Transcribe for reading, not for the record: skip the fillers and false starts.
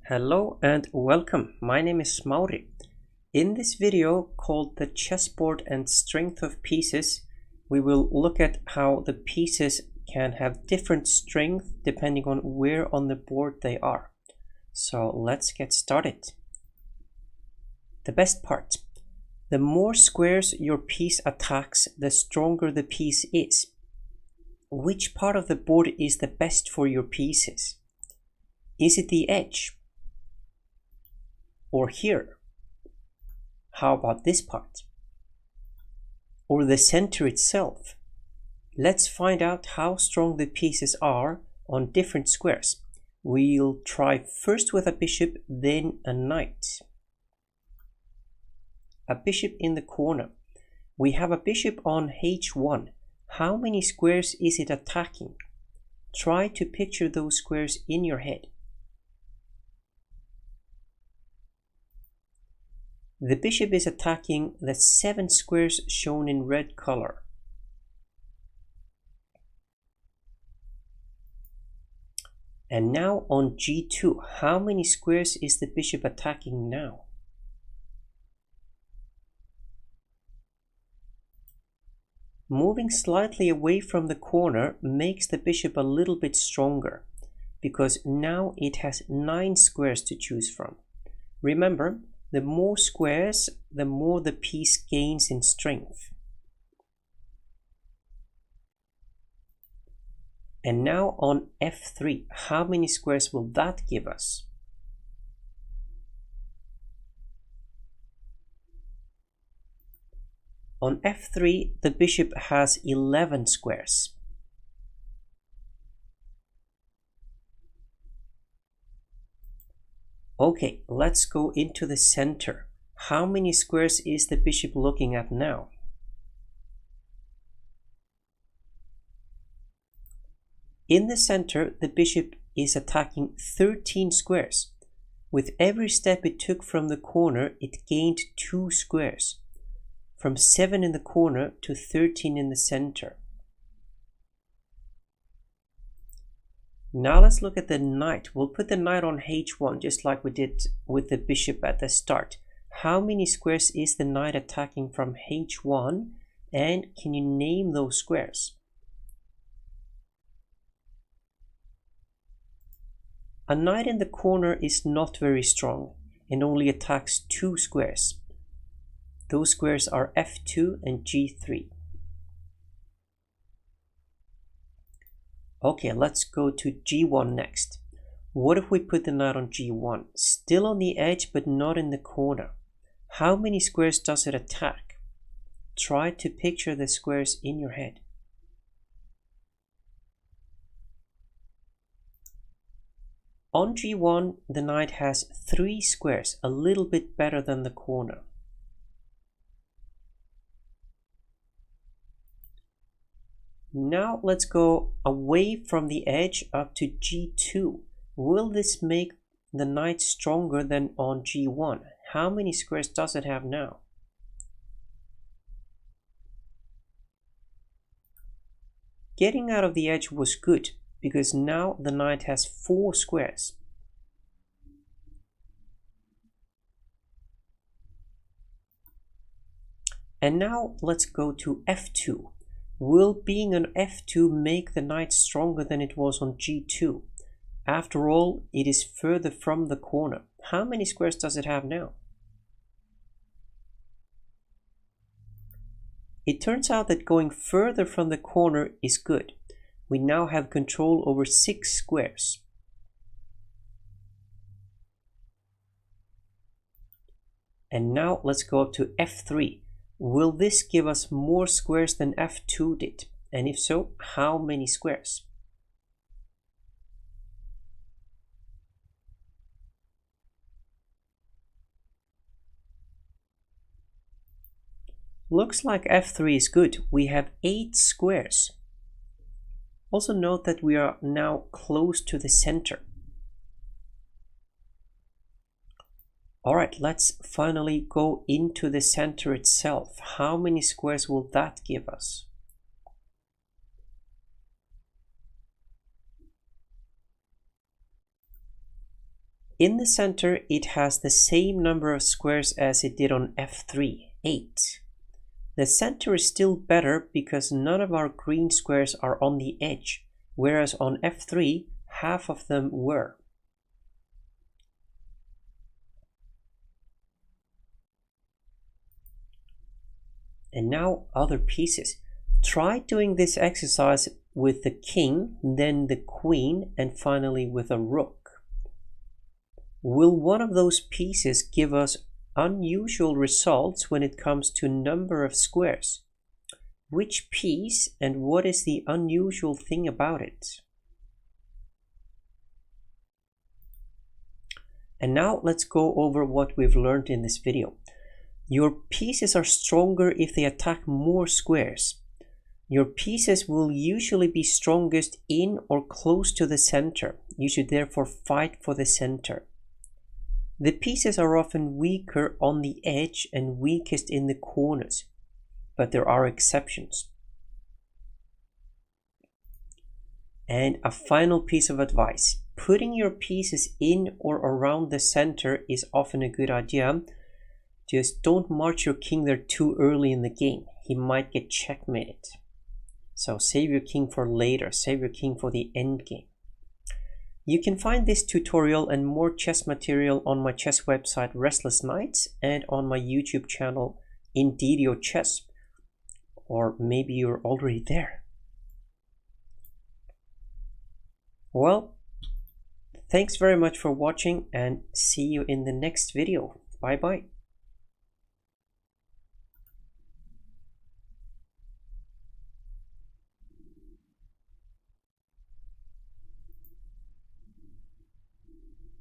Hello and welcome. My name is Mauri. In this video called the chessboard and strength of pieces, we will look at how the pieces can have different strength depending on where on the board they are. So let's get started. The best part. The more squares your piece attacks, the stronger the piece is. Which part of the board is the best for your pieces? Is it the edge? Or here? How about this part? Or the center itself? Let's find out how strong the pieces are on different squares. We'll try first with a bishop, then a knight. A bishop in the corner. We have a bishop on h1. How many squares is it attacking? Try to picture those squares in your head. The bishop is attacking the 7 squares shown in red color. And now on g2, how many squares is the bishop attacking now? Moving slightly away from the corner makes the bishop a little bit stronger, because now it has 9 squares to choose from. Remember, the more squares, the more the piece gains in strength. And now on f3, how many squares will that give us? On f3, the bishop has 11 squares. Okay, let's go into the center. How many squares is the bishop looking at now? In the center, the bishop is attacking 13 squares. With every step it took from the corner, it gained 2 squares. From 7 in the corner to 13 in the center. Now let's look at the knight. We'll put the knight on h1 just like we did with the bishop at the start. How many squares is the knight attacking from h1? And can you name those squares? A knight in the corner is not very strong and only attacks 2 squares. Those squares are f2 and g3. Okay, let's go to g1 next. What if we put the knight on g1? Still on the edge, but not in the corner. How many squares does it attack? Try to picture the squares in your head. On g1, the knight has 3 squares, a little bit better than the corner. Now let's go away from the edge up to g2. Will this make the knight stronger than on g1? How many squares does it have now? Getting out of the edge was good, because now the knight has 4 squares. And now let's go to f2. Will being on f2 make the knight stronger than it was on g2? After all, it is further from the corner. How many squares does it have now? It turns out that going further from the corner is good. We now have control over 6 squares. And now let's go up to f3. Will this give us more squares than f2 did? And if so, how many squares? Looks like f3 is good. We have 8 squares. Also note that we are now close to the center. Alright, let's finally go into the center itself. How many squares will that give us? In the center, it has the same number of squares as it did on f3, 8. The center is still better because none of our green squares are on the edge, whereas on f3, half of them were. And now other pieces. Try doing this exercise with the king, then the queen, and finally with a rook. Will one of those pieces give us unusual results when it comes to number of squares? Which piece and what is the unusual thing about it? And now let's go over what we've learned in this video. Your pieces are stronger if they attack more squares. Your pieces will usually be strongest in or close to the center. You should therefore fight for the center. The pieces are often weaker on the edge and weakest in the corners, but there are exceptions. And a final piece of advice. Putting your pieces in or around the center is often a good idea. Just don't march your king there too early in the game. He might get checkmated. So save your king for later. Save your king for the end game. You can find this tutorial and more chess material on my chess website Restless Nights and on my YouTube channel Indeedio Chess. Or maybe you're already there. Well, thanks very much for watching and see you in the next video. Bye bye.